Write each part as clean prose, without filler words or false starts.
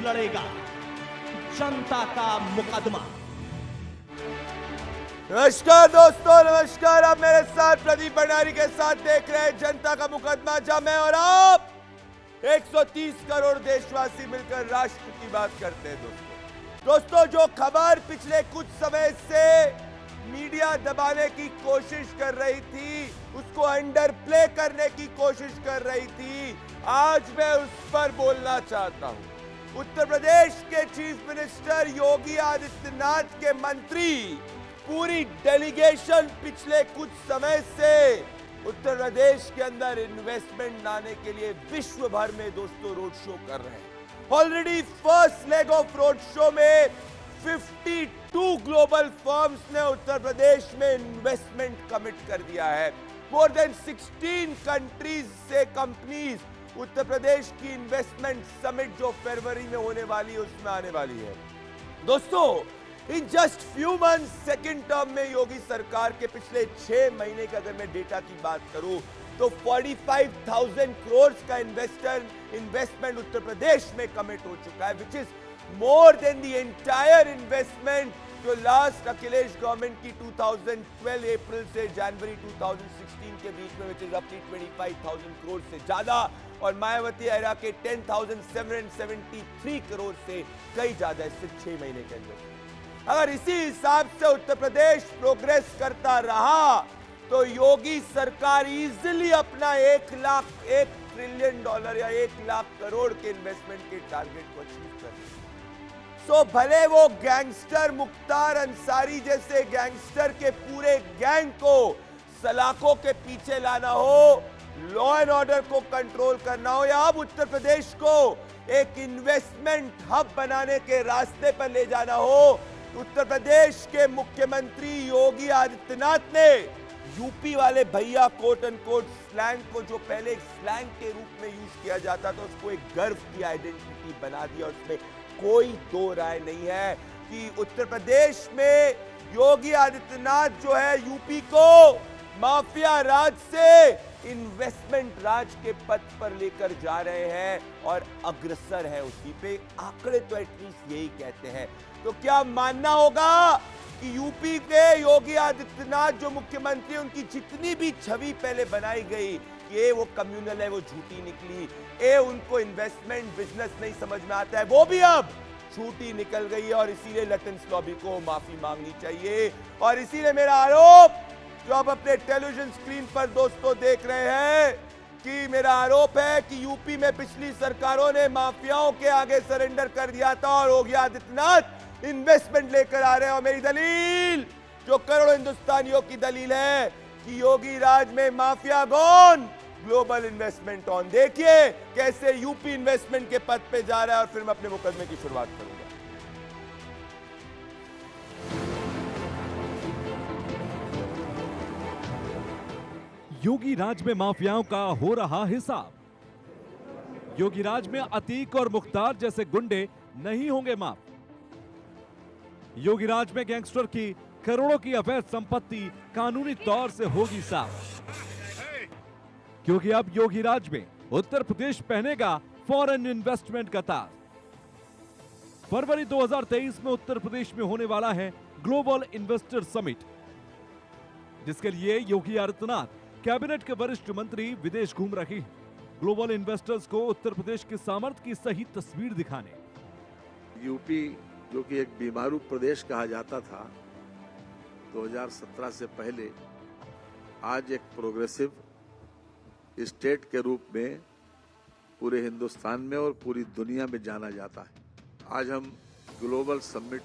लड़ेगा जनता का मुकदमा। नमस्कार दोस्तों, नमस्कार। आप मेरे साथ प्रदीप भंडारी के साथ देख रहे हैं जनता का मुकदमा, जहां मैं और आप 130 करोड़ देशवासी मिलकर राष्ट्र की बात करते हैं। दोस्तों, जो खबर पिछले कुछ समय से मीडिया दबाने की कोशिश कर रही थी, उसको अंडर प्ले करने की कोशिश कर रही थी, आज मैं उस पर बोलना चाहता हूं। उत्तर प्रदेश के चीफ मिनिस्टर योगी आदित्यनाथ के मंत्री पूरी डेलीगेशन पिछले कुछ समय से उत्तर प्रदेश के अंदर इन्वेस्टमेंट लाने के लिए विश्व भर में दोस्तों रोड शो कर रहे हैं। Already first leg of road show में 52 ग्लोबल फर्म्स ने उत्तर प्रदेश में इन्वेस्टमेंट कमिट कर दिया है। मोर देन 16 कंट्रीज से कंपनीज उत्तर प्रदेश की इन्वेस्टमेंट समिट जो फरवरी में होने वाली है उसमें आने वाली है। दोस्तों, in just few months second term में योगी सरकार के पिछले 6 महीने का अगर मैं डेटा की बात करूं तो 45,000 करोड़ का इन्वेस्टमेंट उत्तर प्रदेश में कमिट हो चुका है, which is more than the entire investment जो लास्ट अखिलेश गवर्नमेंट की 2012 अप्रैल से जनवरी 2016 के बीच में, विच इज अपनी 25,000 करोड़ से ज्यादा, और मायावती एरा के 10,773 करोड़ से कई ज्यादा, इससे 6 महीने के अंदर। अगर इसी हिसाब से उत्तर प्रदेश प्रोग्रेस करता रहा तो योगी सरकार इजीली अपना 1 ट्रिलियन डॉलर या 1 लाख करोड़ के इन्वेस्टमेंट के टारगेट को अचीव कर सकती। सो भले वो गैंगस्टर मुख्तार अंसारी जैसे गैंगस्टर के पूरे गैंग को सलाखों के पीछे लाना हो, लॉ एंड ऑर्डर को कंट्रोल करना हो, या अब उत्तर प्रदेश को एक इन्वेस्टमेंट हब बनाने के रास्ते पर ले जाना हो, उत्तर प्रदेश के मुख्यमंत्री योगी आदित्यनाथ ने यूपी वाले भैया कोट एंड कोट स्लैंग को, जो पहले एक स्लैंग के रूप में यूज किया जाता था, उसको एक गर्व की आइडेंटिटी बना दिया। और उसमें कोई दो राय नहीं है कि उत्तर प्रदेश में योगी आदित्यनाथ जो है यूपी को माफिया राज से इन्वेस्टमेंट राज के पथ पर लेकर जा रहे हैं और अग्रसर है उसी पे। आंकड़े तो एटलीस्ट यही कहते हैं। तो क्या मानना होगा कि यूपी के योगी आदित्यनाथ जो मुख्यमंत्री, उनकी जितनी भी छवि पहले बनाई गई कि ये वो कम्युनल है, वो झूठी निकली, ये उनको इन्वेस्टमेंट बिजनेस नहीं समझ में आता है, वो भी अब झूठी निकल गई है, और इसीलिए लटन्स लॉबी को माफी मांगनी चाहिए। और इसीलिए मेरा आरोप जो आप अपने टेलीविजन स्क्रीन पर दोस्तों देख रहे हैं कि मेरा आरोप है कि यूपी में पिछली सरकारों ने माफियाओं के आगे सरेंडर कर दिया था और योगी आदित्यनाथ इन्वेस्टमेंट लेकर आ रहे हैं। और मेरी दलील जो करोड़ों हिंदुस्तानियों की दलील है कि योगी राज में mafia gone, global investment on. देखिए कैसे यूपी इन्वेस्टमेंट के पथ पे जा रहा है, और फिर मैं अपने मुकदमे की शुरुआत करूंगा। योगी राज में माफियाओं का हो रहा हिसाब। योगी राज में अतीक और मुख्तार जैसे गुंडे नहीं होंगे माफ। योगी राज में गैंगस्टर की करोड़ों की अवैध संपत्ति कानूनी तौर से होगी साफ, क्योंकि अब योगी राज में उत्तर प्रदेश पहनेगा फॉरेन इन्वेस्टमेंट का ताज। फरवरी 2023 में उत्तर प्रदेश में होने वाला है ग्लोबल इन्वेस्टर समिट, जिसके लिए योगी आदित्यनाथ कैबिनेट के वरिष्ठ मंत्री विदेश घूम रहे हैं ग्लोबल इन्वेस्टर्स को उत्तर प्रदेश के सामर्थ्य की सही तस्वीर दिखाने। यूपी जो कि एक बीमारू प्रदेश कहा जाता था 2017 से पहले, आज एक प्रोग्रेसिव स्टेट के रूप में पूरे हिंदुस्तान में और पूरी दुनिया में जाना जाता है। आज हम ग्लोबल समिट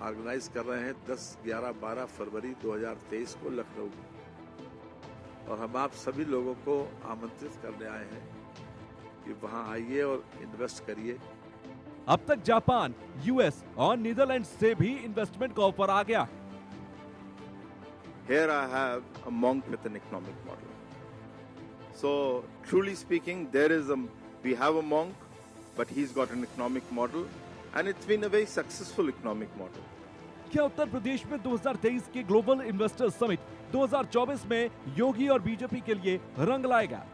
ऑर्गेनाइज कर रहे हैं 10, 11, 12 फरवरी 2023 को लखनऊ में, और हम आप सभी लोगों को आमंत्रित करने आए हैं कि वहां आइए और इन्वेस्ट करिए। अब तक जापान, यूएस और नीदरलैंड से भी इन्वेस्टमेंट का ऑफर आ गया। Here I have a monk with an economic model. So truly speaking, we have a monk, but he's got an economic model, and it's been a very successful economic model. क्या उत्तर प्रदेश में 2023 के global investor summit 2024 में योगी और BJP के लिए रंग लाएगा?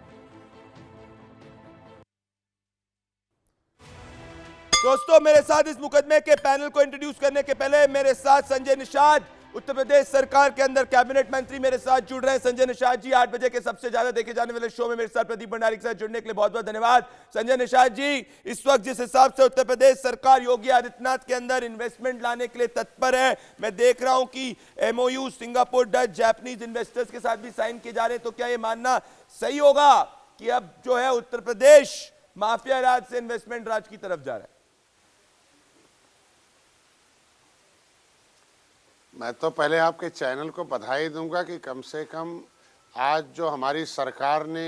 दोस्तों, मेरे साथ इस मुकदमे के पैनल को इंट्रोड्यूस करने के पहले मेरे साथ संजय निषाद, उत्तर प्रदेश सरकार के अंदर कैबिनेट मंत्री मेरे साथ जुड़ रहे हैं। संजय निषाद जी, 8 बजे के सबसे ज्यादा देखे जाने वाले शो में मेरे साथ प्रदीप भंडारी के साथ जुड़ने के लिए बहुत बहुत धन्यवाद। संजय निषाद जी, इस वक्त जिस हिसाब से उत्तर प्रदेश सरकार योगी आदित्यनाथ के अंदर इन्वेस्टमेंट लाने के लिए तत्पर है, मैं देख रहा हूं कि MOU Singapore, Dutch, Japanese investors के साथ भी साइन किए जा रहे हैं, तो क्या यह मानना सही होगा कि अब जो है उत्तर प्रदेश माफिया राज से इन्वेस्टमेंट राज की तरफ जा रहा है? मैं तो पहले आपके चैनल को बधाई दूंगा कि कम से कम आज जो हमारी सरकार ने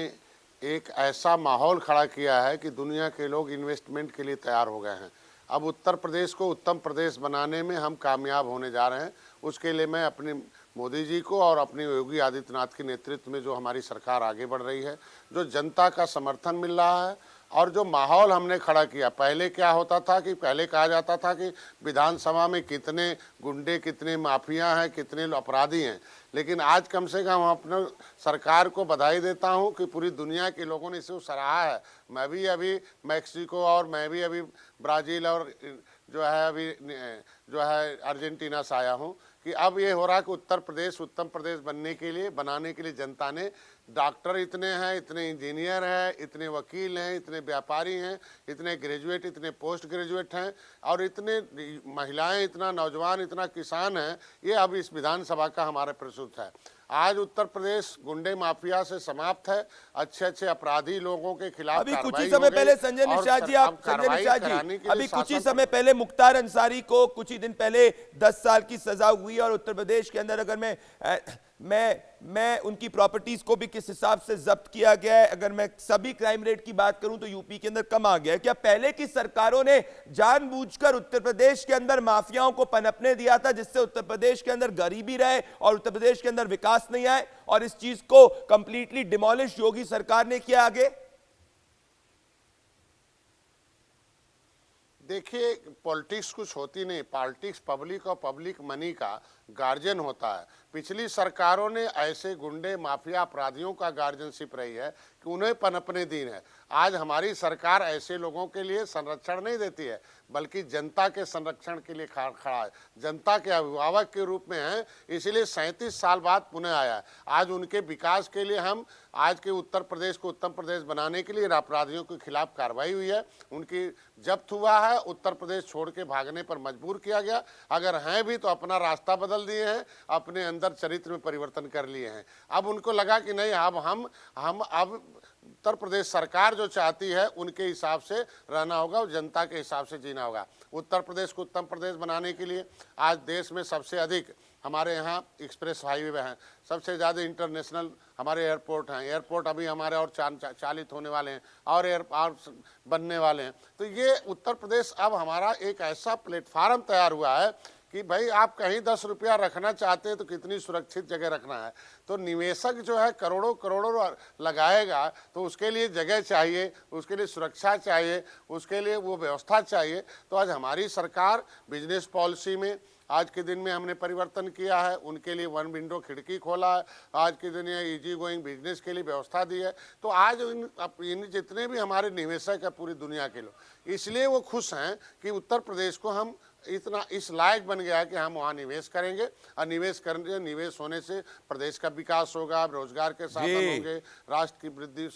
एक ऐसा माहौल खड़ा किया है कि दुनिया के लोग इन्वेस्टमेंट के लिए तैयार हो गए हैं। अब उत्तर प्रदेश को उत्तम प्रदेश बनाने में हम कामयाब होने जा रहे हैं। उसके लिए मैं अपने मोदी जी को और अपने योगी आदित्यनाथ के नेतृत्व में जो हमारी सरकार आगे बढ़ रही है, जो जनता का समर्थन मिल रहा है और जो माहौल हमने खड़ा किया। पहले क्या होता था कि पहले कहा जाता था कि विधानसभा में कितने गुंडे, कितने माफिया हैं, कितने अपराधी हैं, लेकिन आज कम से कम अपने सरकार को बधाई देता हूं कि पूरी दुनिया के लोगों ने इसे सराहा है। मैं भी अभी मैक्सिको और मैं भी अभी ब्राज़ील और जो है अभी जो है अर्जेंटीना से आया हूं कि अब ये हो रहा है कि उत्तर प्रदेश उत्तम प्रदेश बनाने के लिए जनता ने, डॉक्टर इतने हैं, इतने इंजीनियर हैं, इतने वकील हैं, इतने व्यापारी हैं, इतने ग्रेजुएट, इतने पोस्ट ग्रेजुएट हैं और इतने महिलाएं, इतना नौजवान, इतना किसान हैं। ये अब इस विधानसभा का हमारा प्रस्तुत है। आज उत्तर प्रदेश गुंडे माफिया से समाप्त है। अच्छे अच्छे अपराधी लोगों के खिलाफ अभी कुछ ही समय पहले संजय निषाद जी, अभी कुछ ही समय पहले मुख्तार अंसारी को कुछ ही दिन पहले 10 साल की सजा हुई और उत्तर प्रदेश के अंदर अगर मैं उनकी प्रॉपर्टीज को भी किस हिसाब से जब्त किया गया है, अगर मैं सभी क्राइम रेट की बात करूं तो यूपी के अंदर कम आ गया है। क्या पहले की सरकारों ने जानबूझकर उत्तर प्रदेश के अंदर माफियाओं को पनपने दिया था जिससे उत्तर प्रदेश के अंदर गरीबी रहे और उत्तर प्रदेश के अंदर विकास नहीं आए, और इस चीज को कंप्लीटली डिमोलिश योगी सरकार ने किया आगे? देखिए, पॉलिटिक्स कुछ होती नहीं। पॉलिटिक्स पब्लिक और पब्लिक मनी का गार्जियन होता है। पिछली सरकारों ने ऐसे गुंडे माफिया अपराधियों का गार्जियनशिप रही है कि उन्हें पनपने दी है। आज हमारी सरकार ऐसे लोगों के लिए संरक्षण नहीं देती है, बल्कि जनता के संरक्षण के लिए खड़ा है, जनता के अभिभावक के रूप में है। इसलिए 37 साल बाद पुनः आया है। आज उनके विकास के लिए हम आज के उत्तर प्रदेश को उत्तम प्रदेश बनाने के लिए अपराधियों के खिलाफ कार्रवाई हुई है, उनकी जब्त हुआ है, उत्तर प्रदेश छोड़ के भागने पर मजबूर किया गया। अगर हैं भी तो अपना रास्ता बदल दिए हैं, अपने अंदर चरित्र में परिवर्तन कर लिए हैं। अब उनको लगा कि नहीं, अब हम अब उत्तर प्रदेश सरकार जो चाहती है उनके हिसाब से रहना होगा और जनता के हिसाब से जीना होगा। उत्तर प्रदेश को उत्तम प्रदेश बनाने के लिए आज देश में सबसे अधिक हमारे यहाँ एक्सप्रेस हाईवे हैं, सबसे ज़्यादा इंटरनेशनल हमारे एयरपोर्ट हैं। एयरपोर्ट अभी हमारे और चालित होने वाले हैं और एयरपोर्ट बनने वाले हैं। तो ये उत्तर प्रदेश अब हमारा एक ऐसा प्लेटफार्म तैयार हुआ है कि भाई आप कहीं 10 रुपया रखना चाहते हैं तो कितनी सुरक्षित जगह रखना है। तो निवेशक जो है करोड़ों करोड़ों लगाएगा तो उसके लिए जगह चाहिए, उसके लिए सुरक्षा चाहिए, उसके लिए वो व्यवस्था चाहिए। तो आज हमारी सरकार बिजनेस पॉलिसी में आज के दिन में हमने परिवर्तन किया है, उनके लिए वन विंडो खिड़की खोला है, आज के दिन इजी गोइंग बिजनेस के लिए व्यवस्था दी है। तो आज इन जितने भी हमारे निवेशक है पूरी दुनिया के लोग, इसलिए वो खुश हैं कि उत्तर प्रदेश को हम इतना इस लायक बन गया है कि हम वहाँ निवेश करेंगे और निवेश होने से प्रदेश का विकास होगा, रोजगार के साधन होंगे, राष्ट्र की वृद्धि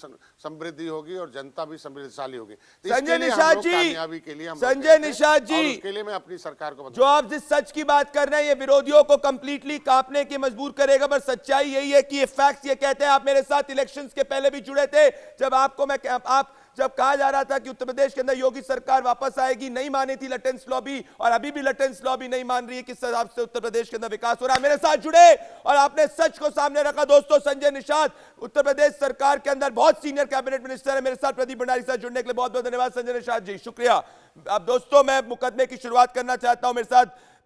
समृद्धि होगी और जनता भी समृद्धशाली होगी। संजय निषाद जी, कामयाबी के लिए संजय निषाद जी, उसके लिए मैं अपनी सरकार को जो आप जिस सच की बात कर रहे हैं ये विरोधियों को कंप्लीटली कांपने की मजबूर करेगा, पर सच्चाई यही है कि ये फैक्ट्स ये कहते हैं। आप मेरे साथ इलेक्शंस के पहले भी जुड़े थे, जब कहा जा रहा था कि उत्तर प्रदेश के अंदर योगी सरकार वापस आएगी, नहीं मानी थी लटेंस लॉबी, और अभी भी लटेंस लॉबी नहीं मान रही है किस हिसाब से उत्तर प्रदेश के अंदर विकास हो रहा है। मेरे साथ जुड़े और आपने सच को सामने रखा। दोस्तों, संजय निषाद उत्तर प्रदेश सरकार के अंदर बहुत सीनियर कैबिनेट मिनिस्टर है। मेरे साथ प्रदीप भंडारी साथ जुड़ने के लिए बहुत बहुत धन्यवाद संजय निषाद जी, शुक्रिया। अब दोस्तों, मैं मुकदमे की शुरुआत करना चाहता हूं।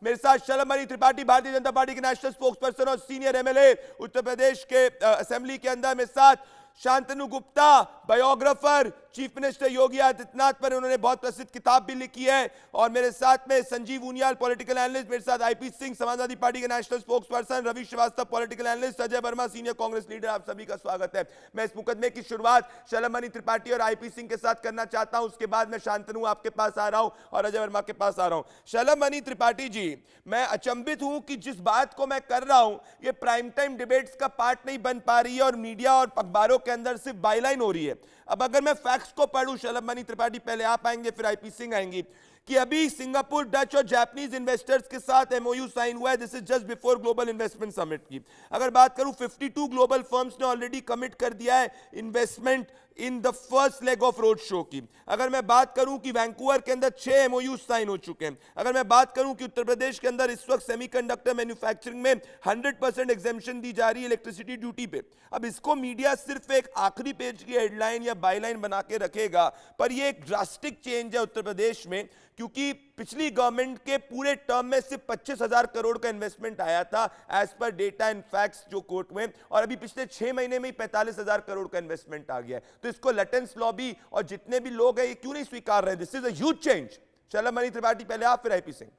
मेरे साथ शलमणि त्रिपाठी, भारतीय जनता पार्टी के नेशनल स्पोक्स पर्सन और सीनियर एमएलए उत्तर प्रदेश के असेंबली के अंदर। मेरे साथ Shantanu Gupta, biographer chief minister Yogi Adityanath पर उन्होंने बहुत प्रसिद्ध किताब भी लिखी है। और मेरे साथ में संजीव उनियाल पॉलिटिकल एनालिस्ट, मेरे साथ आईपी सिंह समाजवादी पार्टी के national spokesperson, Ravi Shrivastava political analyst, Ajay Verma senior Congress leader, आप सभी का स्वागत है। मैं इस मुकदमे की शुरुआत शलभमणि त्रिपाठी और आईपी सिंह के साथ करना चाहता हूं, उसके बाद मैं शांतनु आपके पास आ रहा हूं और अजय वर्मा के पास आ रहा हूं। शलभमणि त्रिपाठी जी, मैं अचंभित हूं कि जिस बात को मैं कर रहा हूं ये प्राइम टाइम डिबेट्स का पार्ट नहीं बन पा रही है और मीडिया और अखबारों के अंदर सिर्फ बायलाइन हो रही है। अब अगर मैं फैक्ट्स को पढ़ूं, शलभमणि त्रिपाठी पहले आप आएंगे फिर आईपी सिंह आएंगी, कि अभी सिंगापुर, डच और जापानीज इन्वेस्टर्स के साथ एमओयू साइन हुआ है। This is just before global investment summit की। अगर बात करूं 52 ग्लोबल फर्म्स ने ऑलरेडी कमिट कर दिया है investment in the first leg of road show की। अगर मैं बात करूं कि वैंकूवर के अंदर 6 एमओयू साइन हो चुके हैं। अगर मैं बात करूं कि उत्तर प्रदेश के अंदर इस वक्त सेमीकंडक्टर मैन्युफैक्चरिंग में 100% एग्जेम्पशन दी जा रही है इलेक्ट्रिसिटी ड्यूटी पे। अब इसको मीडिया सिर्फ एक आखिरी पेज की हेडलाइन या बायलाइन बना के रखेगा, पर ये एक ड्रास्टिक चेंज है उत्तर प्रदेश में, क्योंकि पिछली गवर्नमेंट के पूरे टर्म में सिर्फ 25,000 करोड़ का इन्वेस्टमेंट आया था एज पर डेटा एंड फैक्ट्स जो कोर्ट में, और अभी पिछले 6 महीने में ही 45,000 करोड़ का इन्वेस्टमेंट आ गया है। तो इसको लटेंस लॉबी और जितने भी लोग हैं ये क्यों नहीं स्वीकार रहे? This is a huge change. Shalabhmani Tripathi पहले आप, फिर आईपी सिंह।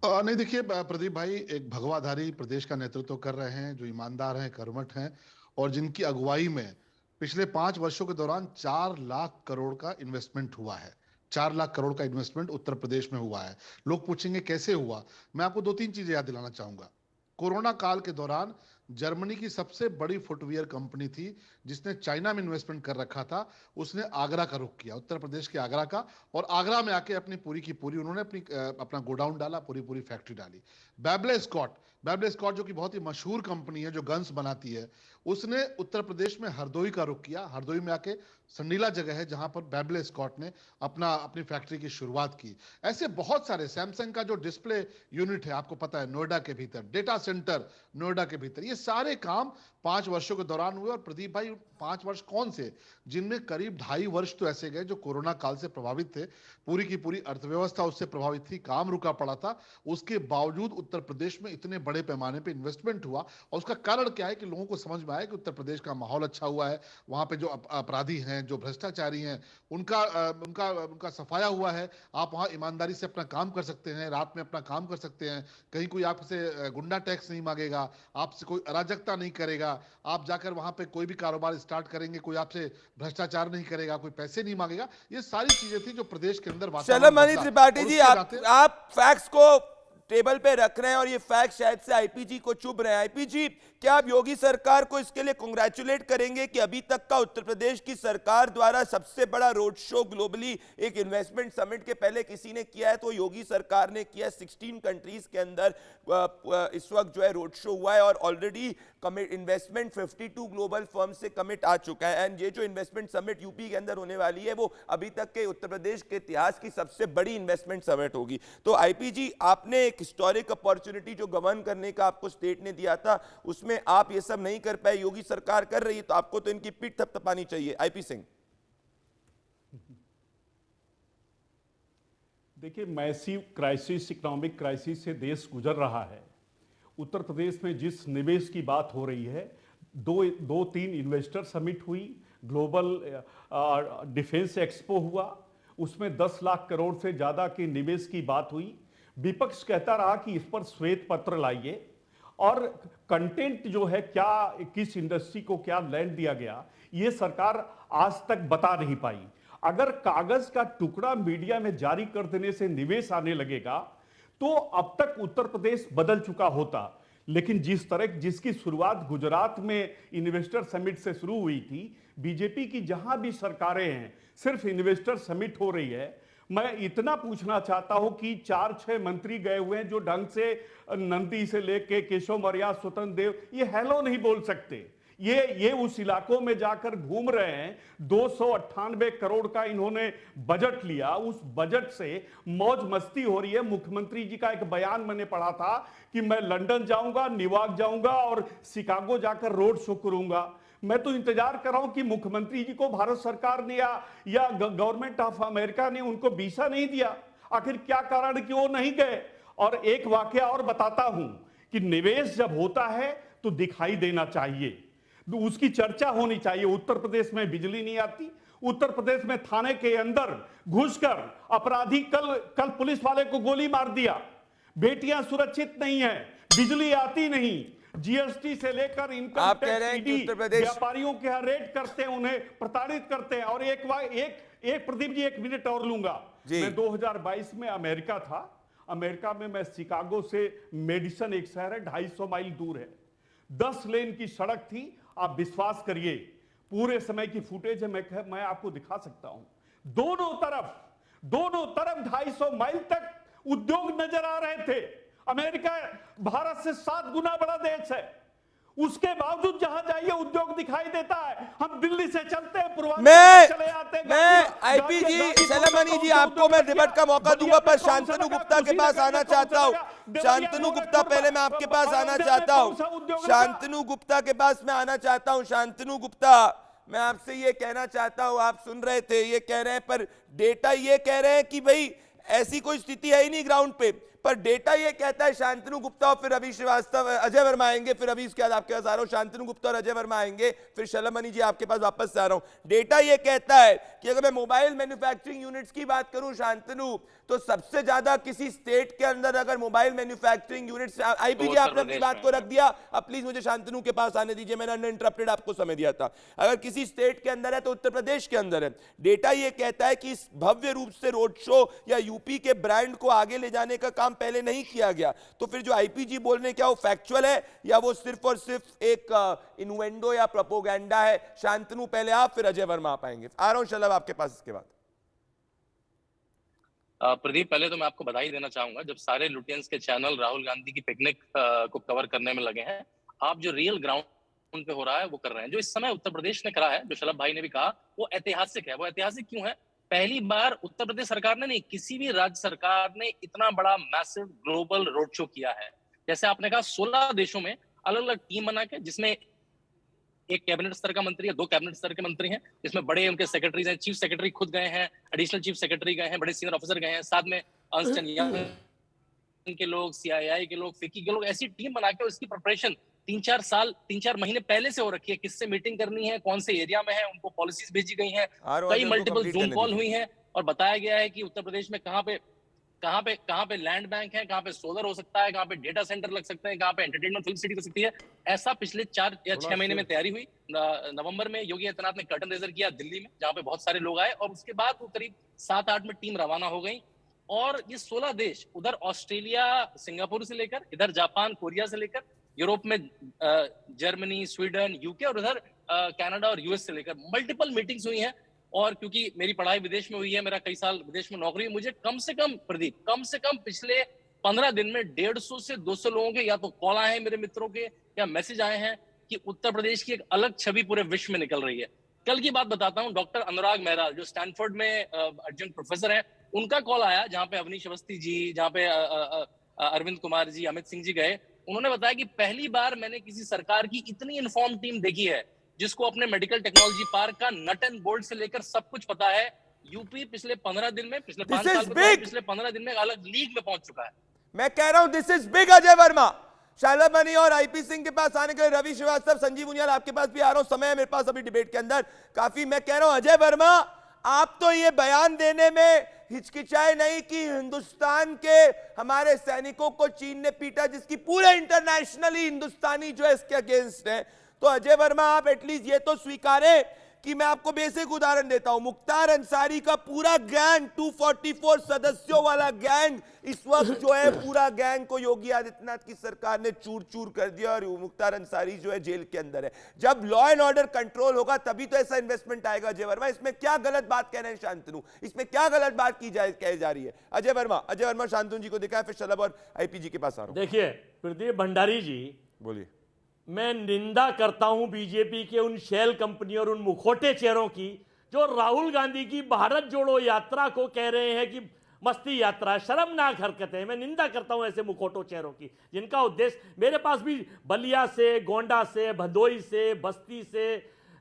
नहीं, देखिए प्रदीप भाई एक भगवाधारी प्रदेश का नेतृत्व कर रहे हैं, जो ईमानदार हैं, कर्मठ हैं, और जिनकी अगुवाई में पिछले 5 वर्षों के दौरान 4 लाख करोड़ का इन्वेस्टमेंट हुआ है। 4 लाख करोड़ का इन्वेस्टमेंट उत्तर प्रदेश में हुआ है। लोग पूछेंगे कैसे हुआ, मैं आपको 2-3 चीजें याद दिलाना चाहूंगा। कोरोना काल के दौरान जर्मनी की सबसे बड़ी फुटवियर कंपनी थी जिसने चाइना में इन्वेस्टमेंट कर रखा था, उसने आगरा का रुख किया, उत्तर प्रदेश के आगरा का, और आगरा में आके अपनी पूरी की पूरी उन्होंने अपना गोडाउन डाला, पूरी फैक्ट्री डाली। बैबले स्कॉट जो कि बहुत ही मशहूर कंपनी है जो गन्स बनाती है, उसने उत्तर प्रदेश में हरदोई का रुख किया। हरदोई में आके संडीला जगह है जहां पर बैबले स्कॉट ने अपनी फैक्ट्री की शुरुआत की। ऐसे बहुत सारे, सैमसंग का जो डिस्प्ले यूनिट है आपको पता है नोएडा के भीतर, डेटा सेंटर नोएडा के भीतर, ये सारे काम 5 वर्षों के दौरान हुए। और प्रदीप भाई 5 वर्ष कौन से, जिनमें करीब 2.5 वर्ष तो ऐसे गए जो कोरोना काल से प्रभावित थे, पूरी की पूरी अर्थव्यवस्था उससे प्रभावित थी, काम रुका पड़ा था, उसके बावजूद उत्तर प्रदेश में इतने बड़े पैमाने पे इन्वेस्टमेंट हुआ। और उसका कारण क्या है कि लोगों को समझ में आया कि उत्तर प्रदेश का माहौल अच्छा हुआ है, वहां पे जो अपराधी हैं, जो भ्रष्टाचारी हैं, उनका सफाया हुआ है। आप वहां ईमानदारी से अपना काम कर सकते हैं, रात में अपना काम कर सकते हैं, कहीं कोई आपसे गुंडा टैक्स नहीं मांगेगा, आपसे कोई अराजकता नहीं करेगा, आप जाकर वहां पे कोई भी कारोबार स्टार्ट करेंगे, कोई आपसे भ्रष्टाचार नहीं करेगा, कोई पैसे नहीं मांगेगा। ये सारी चीजें थी जो प्रदेश के अंदर वातावरण। शलभमणि त्रिपाठी जी, आप फैक्ट्स को टेबल पे रख रहे हैं और ये फैक्ट शायद से आईपीजी को चुभ रहे हैं। आईपीजी, क्या आप योगी सरकार को इसके लिए कांग्रेचुलेट करेंगे कि अभी तक का उत्तर प्रदेश की सरकार द्वारा सबसे बड़ा रोड शो ग्लोबली एक इन्वेस्टमेंट समिट के पहले किसी ने किया है तो योगी सरकार ने किया। 16 कंट्रीज के अंदर इस वक्त जो है रोड शो हुआ है और ऑलरेडी इन्वेस्टमेंट 52 ग्लोबल फर्म से कमिट आ चुका है। एंड ये जो इन्वेस्टमेंट समिट यूपी के अंदर होने वाली है वो अभी तक के उत्तर प्रदेश के इतिहास की सबसे बड़ी इन्वेस्टमेंट समिट होगी। तो आईपीजी, आपने एक हिस्टोरिक अपॉर्चुनिटी जो गवर्न करने का आपको स्टेट ने दिया था, उसमें आप ये सब नहीं कर पाए, योगी सरकार कर रही है, तो आपको तो इनकी पीठ थपथपानी चाहिए। आईपी सिंह, देखिए, मैसिव क्राइसिस, इकोनॉमिक क्राइसिस से देश गुजर रहा है। उत्तर प्रदेश में जिस निवेश की बात हो रही है, 2-3 इन्वेस्टर समिट हुई, ग्लोबल डिफेंस एक्सपो हुआ, उसमें 10 लाख करोड़ से ज्यादा के निवेश की बात हुई। विपक्ष कहता रहा कि इस पर श्वेत पत्र लाइए, और कंटेंट जो है, क्या किस इंडस्ट्री को क्या लैंड दिया गया, ये सरकार आज तक बता नहीं पाई। अगर कागज का टुकड़ा मीडिया में जारी कर देने से निवेश आने लगेगा तो अब तक उत्तर प्रदेश बदल चुका होता। लेकिन जिसकी शुरुआत गुजरात में इन्वेस्टर समिट से शुरू हुई थी, बीजेपी की जहां भी सरकारें हैं सिर्फ इन्वेस्टर समिट हो रही है। मैं इतना पूछना चाहता हूं कि 4-6 मंत्री गए हुए हैं जो ढंग से नंदी से लेके केशव मौर्य, स्वतंत्र देव, ये हेलो नहीं बोल सकते। ये उस इलाकों में जाकर घूम रहे हैं। 298 करोड़ का इन्होंने बजट लिया, उस बजट से मौज मस्ती हो रही है। मुख्यमंत्री जी का एक बयान मैंने पढ़ा था कि मैं लंदन जाऊंगा, न्यूयॉर्क जाऊंगा और शिकागो जाकर रोड शो करूंगा। मैं तो इंतजार कर रहा हूं कि मुख्यमंत्री जी को भारत सरकार ने या गवर्नमेंट ऑफ अमेरिका ने उनको वीसा नहीं दिया। आखिर क्या कारण कि वो नहीं गए। और एक वाकया और बताता हूं कि निवेश जब होता है तो दिखाई देना चाहिए। उसकी चर्चा होनी चाहिए। उत्तर प्रदेश में बिजली नहीं आती, उत्तर प्रदेश में थाने के अंदर घुसकर अपराधी कल पुलिस वाले को गोली मार दिया, बेटियां सुरक्षित नहीं है, बिजली आती नहीं, जीएसटी से लेकर इनकम आप कह रहे हैं कि उत्तर प्रदेश व्यापारियों के यहाँ रेड करते हैं, उन्हें प्रताड़ित करते हैं। और एक प्रदीप जी, 1 मिनट और लूंगा। मैं 2022 में अमेरिका था। अमेरिका में मैं शिकागो से मेडिसन एक शहर है 250 माइल दूर है, 10 लेन की सड़क थी। आप विश्वास करिए, पूरे समय की फुटेज है, मैं आपको दिखा सकता हूं। दोनों तरफ 250 माइल तक उद्योग नजर आ रहे थे। अमेरिका भारत से 7 गुना बड़ा देश है, उसके बावजूद जहां जाइए उद्योग दिखाई देता है। हम दिल्ली से चलते हैं, पूर्वांचल चले आते हैं। मैं आईपी जी, शैलमणि जी, आपको मैं डिबेट का मौका दूंगा, पर शांतनु गुप्ता के पास आना चाहता हूं। शांतनु गुप्ता, पहले मैं आपके पास आना चाहता हूं। शांतनु गुप्ता के पास मैं आना चाहता हूं। शांतनु गुप्ता, मैं आपसे ये कहना चाहता हूं, आप सुन रहे थे, ये कह रहे हैं, पर डेटा ये कह रहे हैं कि भाई ऐसी कोई स्थिति है ही नहीं ग्राउंड पे, पर डेटा ये कहता है। शांतनु गुप्ता और फिर रवि श्रीवास्तव, अजय वर्मा आएंगे, फिर अभी इसके बाद आपके पास आ रहा हूं। शांतनु गुप्ता और अजय वर्मा आएंगे, फिर शैलमणि जी आपके पास वापस आ रहा हूं। डेटा ये कहता है कि अगर मैं मोबाइल मैन्युफैक्चरिंग यूनिट्स की बात करूं शांतनु, तो सबसे ज्यादा किसी स्टेट के अंदर अगर मोबाइल मैन्युफैक्चरिंग यूनिट्स, आईपी जी आपने अपनी बात को रख दिया, अब प्लीज मुझे शांतनु के पास आने दीजिए, मैंने अनइंटरप्टेड आपको समय दिया था। अगर किसी स्टेट के अंदर है तो उत्तर प्रदेश के अंदर है। डेटा ये कहता है कि इस भव्य रूप से रोड शो या यूपी के ब्रांड को आगे ले जाने का काम पहले नहीं किया गया, तो फिर जो आईपीजी बोल रहे हैं, क्या वो फैक्चुअल है या वो सिर्फ और सिर्फ एक इन्वेंडो या प्रोपोगेंडा है? शांतनु पहले आप, फिर अजय वर्मा आप आएंगे। आ रहा हूं शलभ आपके पास इसके बाद। प्रदीप, पहले तो मैं आपको बधाई देना चाहूंगा, जब सारे लुटियंस के चैनल राहुल गांधी की पिकनिक को कवर करने में लगे हैं, आप जो रियल ग्राउंड पे हो रहा है वो कर रहे हैं। जो इस समय उत्तर प्रदेश ने करा है, जो शलभ भाई ने भी कहा, वो ऐतिहासिक है। वो ऐतिहासिक क्यों है? पहली बार उत्तर प्रदेश सरकार ने नहीं, किसी भी राज्य सरकार ने इतना बड़ा मैसिव ग्लोबल रोड शो किया है। जैसे आपने कहा, 16 देशों में अलग अलग टीम बना के, जिसमें एक कैबिनेट स्तर का मंत्री है, 2 कैबिनेट स्तर के मंत्री हैं, जिसमें बड़े उनके सेक्रेटरीज हैं, चीफ सेक्रेटरी खुद गए हैं, एडिशनल चीफ सेक्रेटरी गए हैं, बड़े सीनियर ऑफिसर गए हैं, साथ में अर्न्स्ट एंड यंग के लोग, सीआईआई के लोग, फिक्की के लोग, ऐसी टीम बना के उसकी प्रिपरेशन 3-4 महीने पहले से हो रखी है। किससे मीटिंग करनी है, कौन से एरिया में है, उनको पॉलिसीज भेजी गई हैं, कई मल्टीपल जूम कॉल हुई हैं, और बताया गया है कि उत्तर प्रदेश में कहाँ पे लैंड बैंक है, कहाँ पे सोलर हो सकता है, कहाँ पे डेटा सेंटर लग सकते हैं, कहाँ पे एंटरटेनमेंट फिल्म सिटी हो सकती है। ऐसा पिछले 4 या 6 महीने में तैयारी हुई। नवंबर में योगी आदित्यनाथ ने कर्टन रेजर किया दिल्ली में, जहाँ पे बहुत सारे लोग आए, और उसके बाद वो करीब 7-8 में टीम रवाना हो गई। और ये 16 देश, उधर ऑस्ट्रेलिया, सिंगापुर से लेकर, इधर जापान, कोरिया से लेकर, यूरोप में जर्मनी, स्वीडन, यूके, और उधर कनाडा और यूएस से लेकर मल्टीपल मीटिंग्स हुई हैं। और क्योंकि मेरी पढ़ाई विदेश में हुई है, मेरा कई साल विदेश में नौकरी, मुझे कम से कम प्रदीप, कम से कम पिछले 15 दिन में 150 से 200 लोगों के या तो कॉल आए हैं मेरे मित्रों के, या मैसेज आए हैं कि उत्तर प्रदेश की एक अलग छवि पूरे विश्व में निकल रही है। कल की बात बताता हूँ, डॉक्टर अनुराग मेहराल, जो स्टैनफोर्ड में एडजंक्ट प्रोफेसर है, उनका कॉल आया, जहाँ पे अवनीश अवस्थी जी, जहाँ पे अरविंद कुमार जी, अमित सिंह जी गए। उन्होंने बताया कि पहली बार मैंने किसी सरकार की इतनी इन्फॉर्म टीम देखी है, जिसको अपने मेडिकल टेक्नोलॉजी पार्क का नट एंड बोल्ट से लेकर सब कुछ पता है। यूपी पिछले 15 दिन में, पिछले 5 साल में, पिछले 15 दिन में अलग लीग में पहुंच चुका है। मैं कह रहा हूं this is big. Ajay Verma, Shalmani और आईपी सिंह के पास आने के लिए रवि श्रीवास्तव, संजीव उनियाल आपके पास भी आ रहा हूं, समय है मेरे पास अभी डिबेट के अंदर काफी। मैं कह रहा हूं अजय वर्मा, आप तो ये बयान देने में हिचकिचाए नहीं कि हिंदुस्तान के हमारे सैनिकों को चीन ने पीटा, जिसकी पूरे इंटरनेशनली हिंदुस्तानी जो है इसके अगेंस्ट है। तो अजय वर्मा, आप एटलीस्ट ये तो स्वीकारें कि मैं आपको बेसिक उदाहरण देता हूं, मुख्तार अंसारी का पूरा गैंग, 244 सदस्यों वाला गैंग, इस वक्त जो है पूरा गैंग को योगी आदित्यनाथ की सरकार ने चूर चूर कर दिया, और मुख्तार अंसारी जो है जेल के अंदर है। जब लॉ एंड ऑर्डर कंट्रोल होगा तभी तो ऐसा इन्वेस्टमेंट आएगा। अजय वर्मा, इसमें क्या गलत बात कह रहे हैं शांतनु? इसमें क्या गलत बात कही जा रही है? अजय वर्मा शांतनु जी को दिखाए, फिर शलभ और आईपीजी के पास आ रहा हूं। देखिए प्रदीप भंडारी जी, बोलिए। मैं निंदा करता हूं बीजेपी के उन शेल कंपनियों और उन मुखोटे चेहरों की, जो राहुल गांधी की भारत जोड़ो यात्रा को कह रहे हैं कि मस्ती यात्रा। शर्मनाक हरकत है। मैं निंदा करता हूं ऐसे मुखोटो चेहरों की, जिनका उद्देश्य, मेरे पास भी बलिया से, गोंडा से, भदोई से, बस्ती से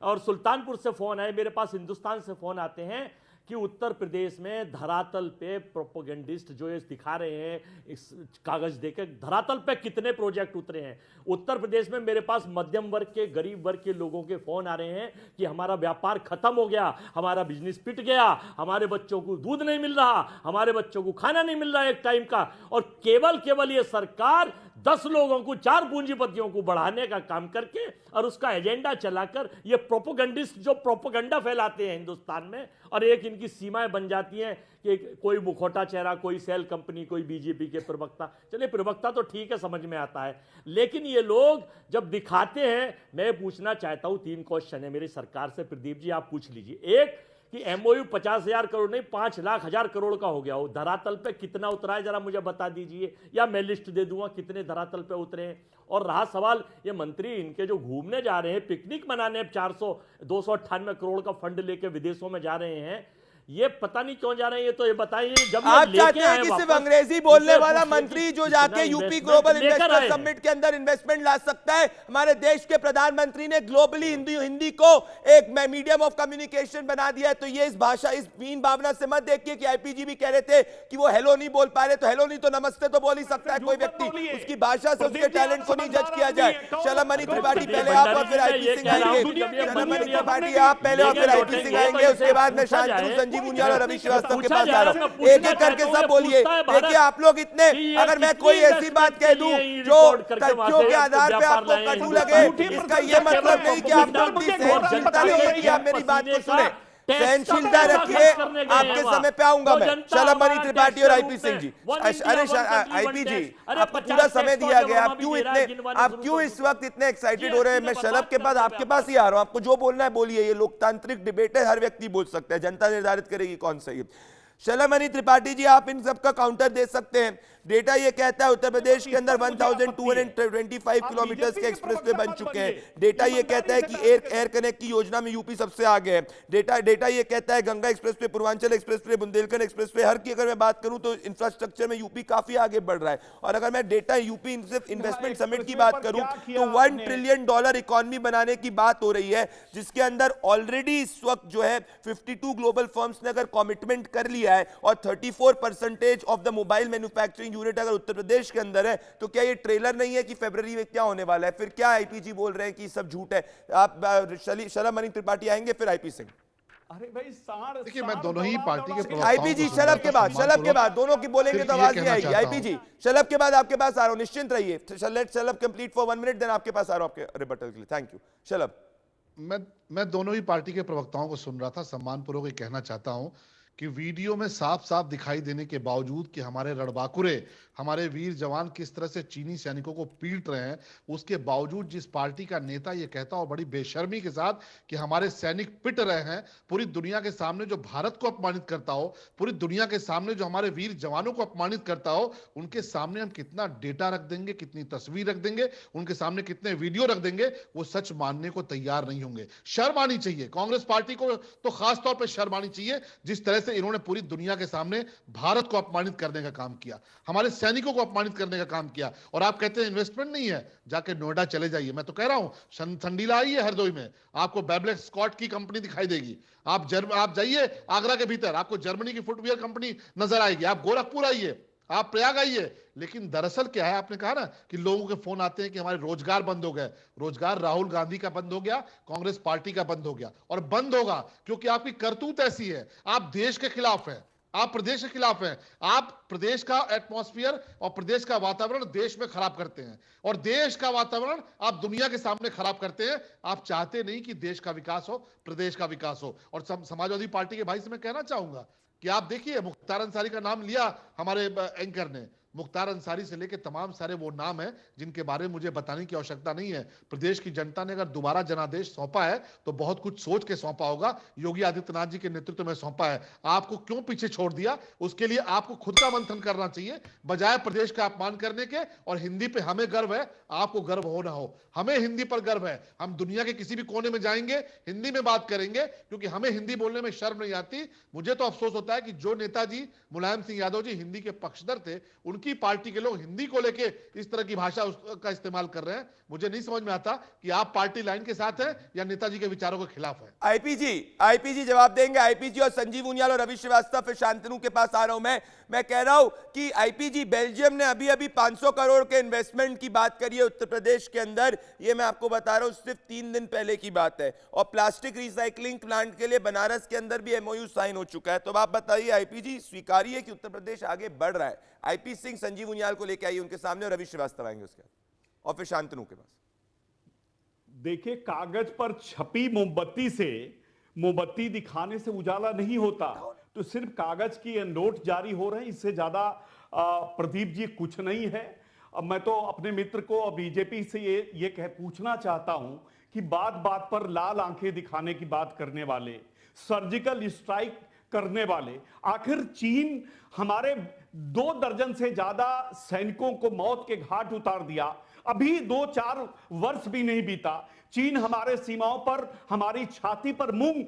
और सुल्तानपुर से फोन आए, मेरे पास हिंदुस्तान से फोन आते हैं कि उत्तर प्रदेश में धरातल पे प्रोपोगेंडिस्ट जो ये दिखा रहे हैं इस कागज देकर, धरातल पे कितने प्रोजेक्ट उतरे हैं। उत्तर प्रदेश में मेरे पास मध्यम वर्ग के, गरीब वर्ग के लोगों के फोन आ रहे हैं कि हमारा व्यापार खत्म हो गया, हमारा बिजनेस पिट गया, हमारे बच्चों को दूध नहीं मिल रहा, हमारे बच्चों को खाना नहीं मिल रहा एक टाइम का। और केवल ये सरकार 10 लोगों को, 4 पूंजीपतियों को बढ़ाने का काम करके और उसका एजेंडा चलाकर ये प्रोपोगेंडिस्ट जो प्रोपोगंडा फैलाते हैं हिंदुस्तान में, और एक इनकी सीमाएं बन जाती हैं कि कोई मुखौटा चेहरा, कोई सेल कंपनी, कोई बीजेपी के प्रवक्ता। चलिए प्रवक्ता तो ठीक है, समझ में आता है, लेकिन ये लोग जब दिखाते हैं, मैं पूछना चाहता हूं 3 क्वेश्चन है मेरी सरकार से, प्रदीप जी आप पूछ लीजिए। एक कि एमओयू 50,000 करोड़ नहीं 5,00,000 करोड़ का हो गया हो, धरातल पे कितना उतरा है जरा मुझे बता दीजिए, या मैं लिस्ट दे दूंगा कितने धरातल पे उतरे हैं। और रहा सवाल ये मंत्री इनके जो घूमने जा रहे हैं, पिकनिक मनाने 298 करोड़ का फंड लेके विदेशों में जा रहे हैं, ये पता नहीं क्यों जा रहे हैं, ये तो ये बताइए। जब आप चाहते हैं कि सिर्फ अंग्रेजी बोलने वाला मंत्री जो जाके यूपी ग्लोबल इन्वेस्टर समिट के अंदर इन्वेस्टमेंट ला सकता है? हमारे देश के प्रधानमंत्री ने ग्लोबली हिंदी को एक मीडियम ऑफ कम्युनिकेशन बना दिया है। तो ये इस भाषा, इस हीन भावना से मत देखिए कि आईपीजी भी कह रहे थे कि वो हेलो नहीं बोल पा रहे, तो हेलो नहीं तो नमस्ते तो बोल ही सकता है कोई व्यक्ति, उसकी भाषा से उसके टैलेंट को नहीं जज किया जाए। शलमणि त्रिपाठी पहले आप और फिर आईपी सिंह आएंगे। शलमणि त्रिपाठी आप पहले और फिर आईपी सिंह आएंगे, उसके बाद में शांतनु, संजीव मुंजाल और रवि श्रीवास्तव के पास आ रहा हूं। एक एक करके सब बोलिए। देखिए आप लोग इतने, अगर मैं कोई ऐसी बात कह दूं जो तथ्यों के आधार पे आपको कटु लगे, इसका ये मतलब नहीं कि आप सहनशीलता नहीं है कि आप मेरी बात को सुने। सहनशीलता रखिए, आपके समय पे आऊंगा मैं। शलमणि त्रिपाठी और आईपी सिंह जी। अरे आईपी जी, आपको पूरा समय दिया गया, आप क्यों इस वक्त इतने एक्साइटेड हो रहे हैं? मैं शलभ के बाद आपके पास ही आ रहा हूं, आपको जो बोलना है बोलिए। ये लोकतांत्रिक डिबेट है, हर व्यक्ति बोल सकता है, जनता निर्धारित करेगी कौन सही है। शलमणि त्रिपाठी जी आप इन सबका काउंटर दे सकते हैं। डेटा ये कहता है उत्तर प्रदेश के अंदर 1225 किलोमीटर के एक्सप्रेसवे बन चुके हैं। डेटा ये कहता है कि एयर कनेक्ट की योजना में यूपी सबसे आगे है। डेटा ये कहता है Ganga expressway, Purvanchal expressway, Bundelkhand expressway, हर की अगर मैं बात करूं तो इंफ्रास्ट्रक्चर में यूपी काफी आगे बढ़ रहा है। और अगर मैं डेटा यूपी इन्वेस्टमेंट समिट की बात करूं तो $1 ट्रिलियन इकोनॉमी बनाने की बात हो रही है, जिसके अंदर ऑलरेडी इस वक्त जो है 52 ग्लोबल फर्म्स ने अगर कमिटमेंट कर लिया है, और 34% of the mobile manufacturing unit अगर उत्तर प्रदेश के अंदर है, तो क्या ये ट्रेलर नहीं है कि फरवरी में क्या होने वाला है? फिर क्या आईपीजी बोल रहे हैं कि सब झूठ है? आप शलमणि त्रिपाठी आएंगे, फिर आईपी सिंह। अरे भाई देखिए मैं दोनों ही पार्टी के आईपीजी शलभ के बाद दोनों की बोलेंगे तो आवाज नहीं आएगी। आईपीजी शलभ के बाद आपके पास आ रहा हूं, निश्चिंत रहिए। शलभ कंप्लीट फॉर 1 मिनट, देन आपके पास आ रहा हूं आपके रिबटल के लिए। थैंक यू शलभ। मैं दोनों ही पार्टी के प्रवक्ताओं को सुन रहा था, सम्मानपूर्वक कहना चाहता हूं कि वीडियो में साफ साफ दिखाई देने के बावजूद कि हमारे रणबांकुरे, हमारे वीर जवान किस तरह से चीनी सैनिकों को पीट रहे हैं, उसके बावजूद जिस पार्टी का नेता ये कहता और बड़ी बेशर्मी के साथ कि हमारे सैनिक पिट रहे हैं, पूरी दुनिया के सामने जो भारत को अपमानित करता हो, पूरी दुनिया के सामने जो हमारे वीर जवानों को अपमानित करता हो, उनके सामने हम कितना डेटा रख देंगे, कितनी तस्वीर रख देंगे, उनके सामने कितने वीडियो रख देंगे, वो सच मानने को तैयार नहीं होंगे। शर्म आनी चाहिए कांग्रेस पार्टी को, तो खास तौर पर शर्म आनी चाहिए जिस तरह से इन्होंने पूरी दुनिया के सामने भारत को अपमानित करने का काम किया, हमारे सैनिकों को अपमानित करने का काम किया। और आप कहते हैं इन्वेस्टमेंट नहीं है, जाके नोएडा चले जाइए। मैं तो कह रहा हूं संडीला आइए हरदोई में, आपको बैबलेट स्कॉट की कंपनी दिखाई देगी। आप जाइए आगरा के भीतर, आपको जर्मनी की फुटवियर कंपनी नजर आएगी। आप गोरखपुर आइए, आप प्रयाग आइए। लेकिन दरअसल क्या है, आपने कहा ना कि लोगों के फोन आते हैं कि हमारे रोजगार बंद हो गए। रोजगार राहुल गांधी का बंद हो गया, कांग्रेस पार्टी का बंद हो गया, और बंद होगा क्योंकि आपकी करतूत ऐसी है। आप देश के खिलाफ हैं, आप प्रदेश के खिलाफ हैं, आप प्रदेश का एटमॉस्फेयर और प्रदेश का वातावरण देश में खराब करते हैं, और देश का वातावरण आप दुनिया के सामने खराब करते हैं। आप चाहते नहीं कि देश का विकास हो, प्रदेश का विकास हो। और समाजवादी पार्टी के भाई से मैं कहना चाहूंगा कि आप देखिए, मुख्तार अंसारी का नाम लिया हमारे एंकर ने। मुख्तार अंसारी से लेकर तमाम सारे वो नाम हैं जिनके बारे में मुझे बताने की आवश्यकता नहीं है। प्रदेश की जनता ने अगर दोबारा जनादेश सौंपा है तो बहुत कुछ सोच के सौंपा होगा, योगी आदित्यनाथ जी के नेतृत्व में सौंपा है। आपको क्यों पीछे छोड़ दिया, उसके लिए आपको खुद का मंथन करना चाहिए, बजाय प्रदेश का अपमान करने के। और हिंदी पे हमें गर्व है, आपको गर्व हो ना हो, हमें हिंदी पर गर्व है। हम दुनिया के किसी भी कोने में जाएंगे, हिंदी में बात करेंगे, क्योंकि हमें हिंदी बोलने में शर्म नहीं आती। मुझे तो अफसोस होता है कि जो नेताजी मुलायम सिंह यादव जी हिंदी के पक्षधर थे, उनकी पार्टी के लोग हिंदी को लेके इस तरह की भाषा का इस्तेमाल कर रहे हैं। मुझे नहीं समझ में आता कि आप पार्टी लाइन के साथ हैं या नेताजी के विचारों के खिलाफ है। आईपीजी जवाब देंगे। आईपीजी और संजीव उनियाल और रवि श्रीवास्तव, फिर शांतनु के पास आ रहा हूं मैं कह रहा हूं कि आईपीजी, बेल्जियम ने अभी 500 करोड़ के इन्वेस्टमेंट की बात करी है उत्तर प्रदेश के अंदर। ये मैं आपको बता रहा हूं, सिर्फ 3 दिन पहले की बात है। और प्लास्टिक रिसाइकलिंग प्लांट के लिए बनारस के अंदर भी एमओयू साइन हो चुका है। तो आप बताइए आईपीजी, स्वीकार्य है कि उत्तर प्रदेश आगे बढ़ रहा है? आईपी सिंह संजीव उनियाल को लेकर आइए उनके सामने, और रवि श्रीवास्तव आएंगे उसके और फिर शांतनु के पास। देखिए, कागज पर छपी मोमबत्ती से मोमबत्ती दिखाने से उजाला नहीं होता। तो सिर्फ कागज की नोट जारी हो रहे हैं, इससे ज्यादा प्रदीप जी कुछ नहीं है। अब मैं तो अपने मित्र को और बीजेपी से ये पूछना चाहता हूं कि बात बात पर लाल आंखें दिखाने की बात करने वाले, सर्जिकल स्ट्राइक करने वाले, आखिर चीन हमारे 2 दर्जन से ज्यादा सैनिकों को मौत के घाट उतार दिया। अभी 2-4 वर्ष भी नहीं बीता, चीन हमारे सीमाओं पर, हमारी छाती पर मूंग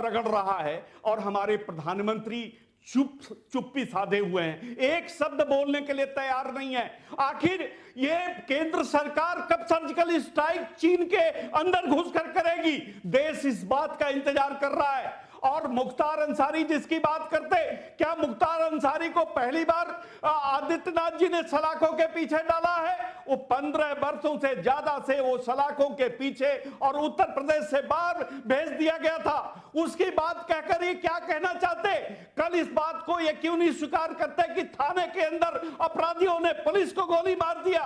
रगड़ रहा है और हमारे प्रधानमंत्री चुप्पी साधे हुए हैं, एक शब्द बोलने के लिए तैयार नहीं है। आखिर ये केंद्र सरकार कब सर्जिकल स्ट्राइक चीन के अंदर घुसकर करेगी? देश इस बात का इंतजार कर रहा है। और मुख्तार अंसारी जिसकी बात करते, क्या मुख्तार अंसारी को पहली बार आदित्यनाथ जी ने सलाखों के पीछे डाला है? वो 15 वर्षों से ज्यादा से वो सलाखों के पीछे और उत्तर प्रदेश से बाहर भेज दिया गया था। उसकी बात कहकर ये क्या कहना चाहते? कल इस बात को ये क्यों नहीं स्वीकार करते कि थाने के अंदर अपराधियों ने पुलिस को गोली मार दिया?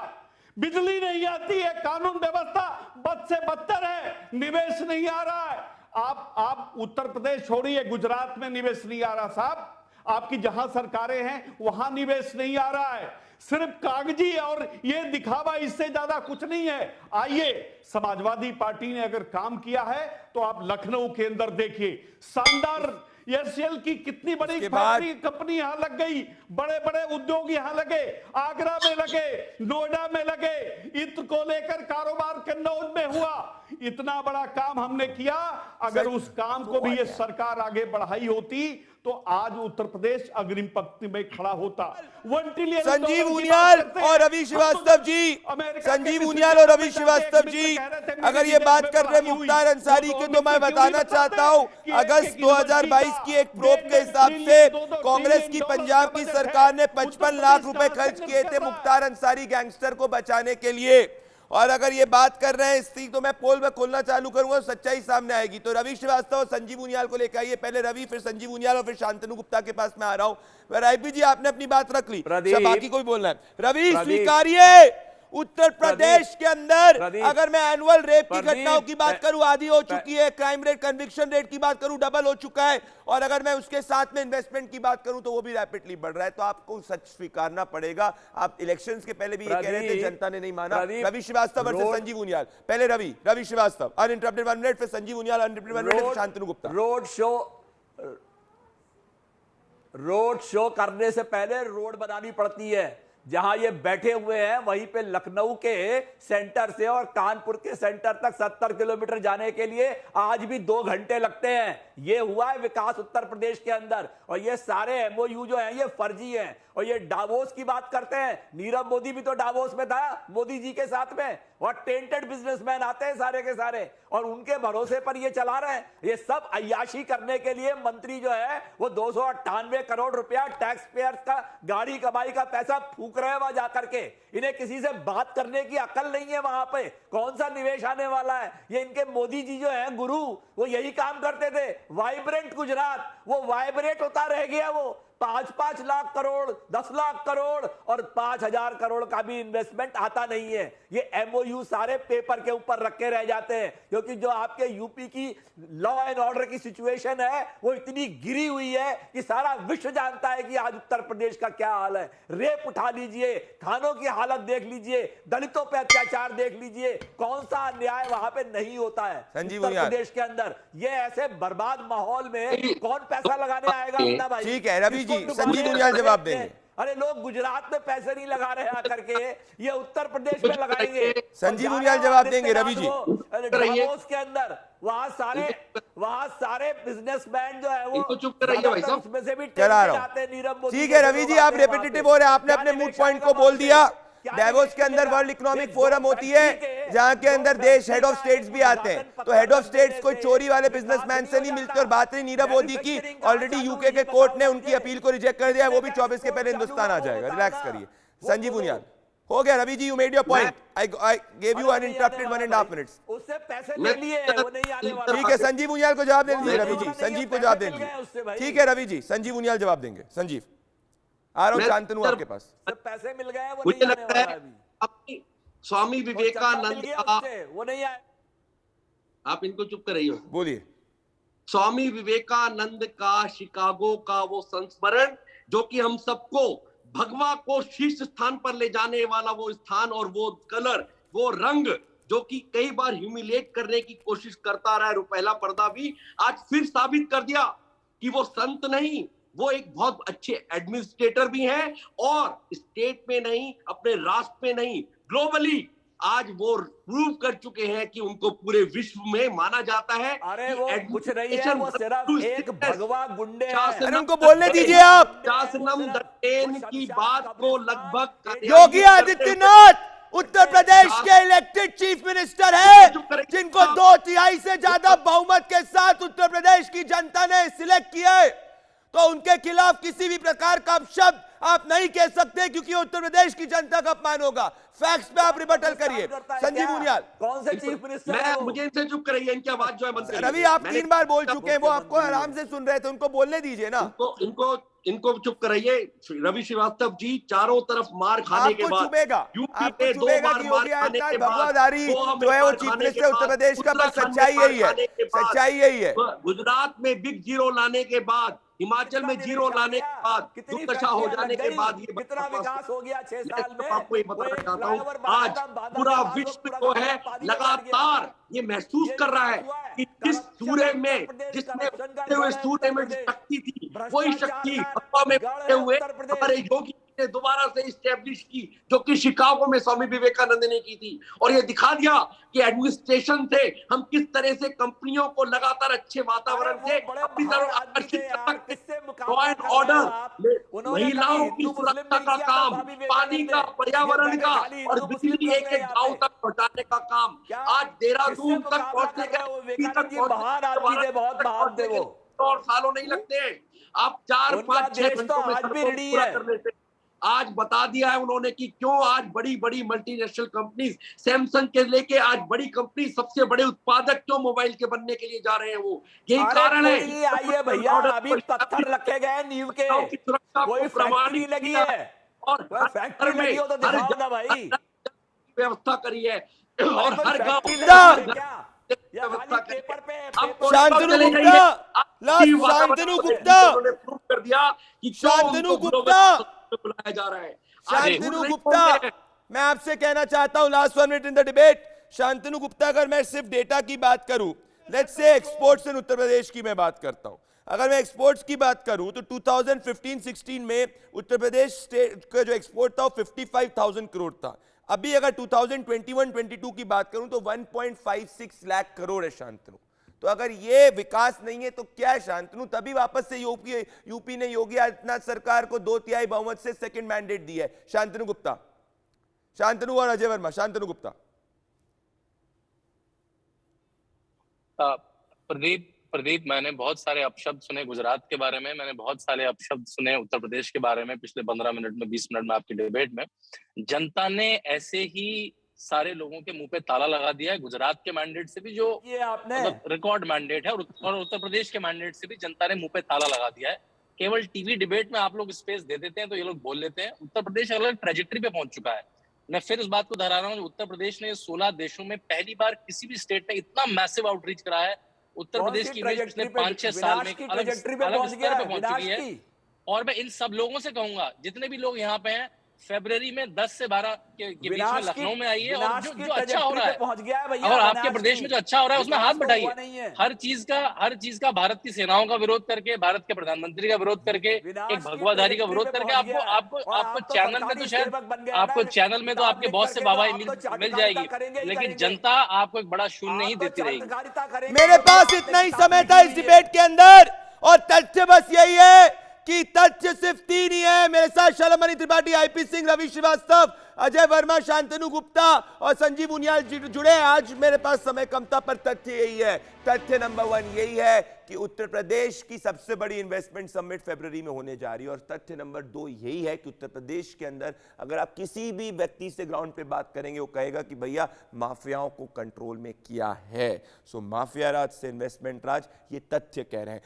बिजली नहीं आती है, कानून व्यवस्था बद से बदतर है, निवेश नहीं आ रहा है। आप उत्तर प्रदेश छोड़िए, गुजरात में निवेश नहीं आ रहा साहब। आपकी जहां सरकारें हैं वहां निवेश नहीं आ रहा है, सिर्फ कागजी और ये दिखावा, इससे ज्यादा कुछ नहीं है। आइए, समाजवादी पार्टी ने अगर काम किया है तो आप लखनऊ के अंदर देखिए, शानदार एयरसेल की कितनी बड़ी फैक्ट्री कंपनी यहां लग गई, बड़े बड़े उद्योग यहां लगे, आगरा में लगे, नोएडा में लगे, इत्र को लेकर कारोबार कन्नौज में हुआ। इतना बड़ा काम हमने किया। अगर उस काम को भी ये सरकार आगे बढ़ाई होती तो आज उत्तर प्रदेश अग्रिम पंक्ति में खड़ा होता। 1 ट्रिलियन संजीव उनियाल और रवि श्रीवास्तव जी, संजीव उनियाल और रवि श्रीवास्तव जी, अगर ये बात कर रहे मुख्तार अंसारी की, तो मैं बताना चाहता हूं, अगस्त 2022 की एक प्रोब के हिसाब से कांग्रेस की पंजाब की सरकार ने 55 लाख रुपए खर्च किए थे मुख्तार अंसारी गैंगस्टर को बचाने के लिए। और अगर ये बात कर रहे हैं इसकी, तो मैं पोल में खोलना चालू करूंगा, सच्चाई सामने आएगी। तो रवि श्रीवास्तव और संजीव उनियाल को लेकर आइए, पहले रवि, फिर संजीव उनियाल और फिर शांतनु गुप्ता के पास मैं आ रहा हूं। आईपी जी, आपने अपनी बात रख ली, बाकी कोई बोलना है? रवि, स्वीकार्य उत्तर प्रदेश के अंदर अगर मैं एनुअल रेप की घटनाओं की बात करूं, आधी हो चुकी है, क्राइम रेट, कन्विक्शन रेट की बात करूं, डबल हो चुका है, और अगर मैं उसके साथ में इन्वेस्टमेंट की बात करूं तो वो भी रैपिडली बढ़ रहा है, तो आपको सच स्वीकारना पड़ेगा। आप इलेक्शंस के पहले भी ये कह रहे थे, जनता ने नहीं माना। रवि श्रीवास्तव वर्सेस संजीव उनियाल, पहले रवि श्रीवास्तव अनइंटरप्टेड 1 मिनट, फिर संजीव उनियाल अनइंटरप्टेड 1 मिनट, फिर शांतनु गुप्ता। रोड शो करने से पहले रोड बनानी पड़ती है। जहां ये बैठे हुए हैं वहीं पे लखनऊ के सेंटर से और कानपुर के सेंटर तक 70 किलोमीटर जाने के लिए आज भी 2 घंटे लगते हैं। ये हुआ है विकास उत्तर प्रदेश के अंदर। और ये सारे एमओयू जो हैं ये फर्जी हैं। और ये डावोस की बात करते हैं, नीरव मोदी भी तो डावोस में था मोदी जी के साथ में, और टेंटेड बिजनेसमैन आते हैं सारे के सारे, और उनके भरोसे पर ये चला रहे हैं। ये सब अय्याशी करने के लिए मंत्री जो है वो 298 करोड़ रुपया टैक्स पेयर्स का गाड़ी कमाई का पैसा फूक रहे हैं वहां जाकर के। इन्हें किसी से बात करने की अकल नहीं है वहां पे, कौन सा निवेश आने वाला है। ये इनके मोदी जी जो है गुरु, वो यही काम करते थे। वाइब्रेंट गुजरात, वो वाइब्रेट होता रह गया। वो 5-5 लाख करोड़, 10 लाख करोड़ और 5,000 करोड़ का भी इन्वेस्टमेंट आता नहीं है। ये एमओयू सारे पेपर के ऊपर रखे रह जाते हैं, क्योंकि जो आपके यूपी की लॉ एंड ऑर्डर की सिचुएशन है वो इतनी गिरी हुई है कि सारा विश्व जानता है कि आज उत्तर प्रदेश का क्या हाल है। रेप उठा लीजिए, थानों की हालत देख लीजिए, दलितों पे अत्याचार देख लीजिए, कौन सा अन्याय वहां पे नहीं होता है उत्तर प्रदेश के अंदर। ये ऐसे बर्बाद माहौल में कौन पैसा लगाने आएगा अपना भाई? ठीक है रवि जी, संजीव उनियाल जवाब देंगे। अरे लोग गुजरात में पैसे नहीं लगा रहे आकर के, ये उत्तर प्रदेश में लगाएंगे। संजीव मुनियाल जवाब देंगे रवि जी। डावोस के अंदर वहां सारे बिजनेसमैन जो है वो चुप कराइए भाई साहब, उसमें से भी करा रहा जाते हैं नीरव मोदी। ठीक है रवि जी, आप रेपिटेटिव हो रहे हैं, आपने अपने मूड पॉइंट को बोल दिया। डेवोस के अंदर वर्ल्ड इकोनॉमिक फोरम होती है जहां के अंदर देश हेड ऑफ स्टेट्स भी आते हैं, तो हेड ऑफ स्टेट्स कोई चोरी वाले बिजनेसमैन से नहीं मिलते। और बात रही नीरव मोदी की, ऑलरेडी यूके के कोर्ट ने उनकी अपील को रिजेक्ट कर दिया है, वो भी 24 के पहले हिंदुस्तान आ जाएगा। रिलैक्स करिए। संजीव मुनियाल हो गया। Ravi ji you made your point, I gave you uninterrupted 1.5 minutes. उससे पैसे ले लिए, वो नहीं आने वाला। ठीक है संजीव मुनियाल को जवाब दे दीजिए रवि जी, संजीव को जवाब दे दीजिए। ठीक है रवि जी, संजीव मुनियाल जवाब देंगे। संजीव आ रहा हूं शांतनु आपके पास। पैसे मिल गए, वो मुझे नहीं आने लगता वाला है अभी। अपनी स्वामी विवेकानंद का, वो नहीं आए। आप इनको चुप कराइए। बोलिए। स्वामी विवेकानंद का शिकागो का वो संस्मरण जो कि हम सबको भगवा को शीर्ष स्थान पर ले जाने वाला वो स्थान और वो कलर, वो रंग जो कि कई बार ह्यूमिलेट करने की कोशिश करता रहा है रुपहला पर्दा भी, आज फिर साबित कर दिया कि वो संत नहीं, वो एक बहुत अच्छे एडमिनिस्ट्रेटर भी हैं और स्टेट में नहीं, अपने राष्ट्र में नहीं, ग्लोबली आज वो प्रूव कर चुके हैं कि उनको पूरे विश्व में माना जाता है। अरे वो कुछ नहीं है, वो सिर्फ एक भगवा गुंडे हैं। अरे उनको बोलने दीजिए आप। शासनम दत्तेन की बात को लगभग योगी आदित्यनाथ उत्तर प्रदेश के इलेक्टेड चीफ मिनिस्टर है, जिनको 2/3 से ज्यादा बहुमत के साथ उत्तर प्रदेश की जनता ने सिलेक्ट किया है, तो उनके खिलाफ किसी भी प्रकार का अपशब्द आप नहीं कह सकते, क्योंकि उत्तर प्रदेश की जनता का अपमान होगा। फैक्ट्स पे आप रिबटल करिए। संजीव मुनियाल कौन से चीफ मिनिस्टर? मुझे इनसे चुप कराइए, इनकी आवाज जो है बंद करिए। रवि आप 3 बार बोल चुके हैं, वो आपको आराम से सुन रहे थे, उनको बोलने दीजिए ना। इनको चुप कराइए। रवि श्रीवास्तव जी चारों तरफ मार खाने के बाद यूपी पे 2 बार मार खाने के बाद जो है वो चीफ मिनिस्टर उत्तर प्रदेश का, पर सच्चाई यही है, सच्चाई यही है। गुजरात में बिग जीरो लाने के बाद, हिमाचल में जीरो लाने के बाद, दुर्दशा हो जाने के बाद ये कितना विकास हो गया 6 साल में। आपको ये बताना चाहता हूँ, आज पूरा विश्व जो है लगातार ये महसूस कर रहा है कि जिस सूर्य में, जिसमें बहते हुए सूर्य में शक्ति थी, वही शक्ति हवा में बहते हुए हमारे योगी ने दोबारा से इस्टेब्लिश की, जो कि शिकागो में स्वामी विवेकानंद ने की थी। और ये दिखा दिया कि एडमिनिस्ट्रेशन से हम किस तरह से कंपनियों को लगातार अच्छे वातावरण से अपनी तरफ आकर्षित कर सकते हैं। लॉ एंड ऑर्डर, महिलाओं की सुरक्षा का काम, पानी का, पर्यावरण का और बिजली एक एक गांव तक पहुंचाने का काम आज देहरादून तक पहुंचने का और सालों नहीं लगते हैं। आप 4-5-6 घंटों में पूरा कर लेते। आज बता दिया है उन्होंने कि क्यों आज बड़ी बड़ी मल्टीनेशनल कंपनीज, सैमसंग के लेके आज बड़ी कंपनी, सबसे बड़े उत्पादक क्यों मोबाइल के बनने के लिए जा रहे हैं, वो यही कारण है। आइए भैया, अभी पत्थर रखे गए नींव के, कोई फैक्ट्री लगी है और फैक्ट्री लगी हो तो दिखाओ ना भाई। व्यवस्था करी है और हर गांव शांतनु गुप्ता कर दिया कि शांतनु गुप्ता बुलाया जा रहा है। शांतनु गुप्ता, मैं आपसे कहना चाहता हूं, last 1 minute in the debate. Shantanu Gupta, अगर मैं सिर्फ डेटा की बात करूं, लेट्स से एक्सपोर्ट्स इन उत्तर प्रदेश की मैं बात करता हूं, अगर मैं एक्सपोर्ट्स की बात करूं तो 2015-16 में उत्तर प्रदेश स्टेट का जो एक्सपोर्ट था वो 55,000 करोड़ था। अभी अगर 2021-22 की बात करूं तो 1.56 लाख करोड़ है शांतनु। तो अगर ये विकास नहीं है तो क्या है शांतनु? तभी वापस से यूपी ने योगी आदित्यनाथ सरकार को 2/3 बहुमत से सेकंड मैंडेट दिया है। शांतनु गुप्ता, शांतनु और अजय वर्मा। शांतनु गुप्ता। प्रदीप, मैंने बहुत सारे अपशब्द सुने गुजरात के बारे में, मैंने बहुत सारे अपशब्द सुने उत्तर प्रदेश के बारे में पिछले 15 मिनट में, 20 मिनट में आपकी डिबेट में। जनता ने ऐसे ही सारे लोगों के मुंह पे ताला लगा दिया है। गुजरात के मैंडेट से भी, जो ये आपने रिकॉर्ड मैंडेट है, और उत्तर प्रदेश के मैंडेट से भी जनता ने मुंह पे ताला लगा दिया है। केवल टीवी डिबेट में आप लोग स्पेस दे देते हैं तो ये लोग बोल लेते हैं। उत्तर प्रदेश अलग ट्रेजेक्टरी पे पहुंच चुका है। मैं फिर इस बात को दोहरा रहा हूँ, उत्तर प्रदेश ने 16 देशों में पहली बार किसी भी स्टेट ने इतना मैसिव आउटरीच करा है। उत्तर प्रदेश की इमेज पिछले 5-6 साल में अलग स्तर पे पहुंच चुकी है। और मैं इन सब लोगों से कहूंगा, जितने भी लोग यहाँ पे हैं, फरवरी में 10 से 12 के बीच में विनाश लखनऊ में आई है, और विनाश जो की जो अच्छा हो रहा trajectory है, पे पहुंच गया है भैया, और आपके विनाश प्रदेश की। में जो अच्छा हो रहा है उसमें हाथ विकास तो हुआ बढ़ाइए। नहीं है। हर चीज का भारत की सेनाओं का विरोध करके, भारत के प्रधानमंत्री का विरोध करके, विनाश एक की भगवाधारी का trajectory विरोध पे करके पहुंच गया है। आपको और आप तो चैनल में सरकारी तो शायद सेवक बन गए हैं आपको ना, चैनल में तो किताब आपके लिख बॉस से करके तो वाहवाही आप तो मिल चाटुकारिता जाएगी, करेंगे ही लेकिन करेंगे। जनता आपको एक बड़ा शून्य नहीं आप तो देती रहेगी। चाटुकारिता करेंगे। मेरे पास इतना ही समय था इस डिबेट के अंदर, और तथ्य बस यही है कि तथ्य सिर्फ 3 ही है। मेरे साथ शैलमणि त्रिपाठी, आईपी सिंह, रवि श्रीवास्तव, अजय वर्मा, शांतनु गुप्ता और संजीव उनियाल जुड़े। आज मेरे पास समय कम था, पर तथ्य यही है। तथ्य नंबर 1 यही है कि उत्तर प्रदेश की सबसे बड़ी इन्वेस्टमेंट समिट फरवरी में होने जा रही है। और तथ्य नंबर 2 यही है कि उत्तर प्रदेश के अंदर अगर आप किसी भी व्यक्ति से ग्राउंड पे बात करेंगे, वो कहेगा कि भैया माफियाओं को कंट्रोल में किया है। सो माफिया राज से इन्वेस्टमेंट राज, ये तथ्य कह रहे हैं।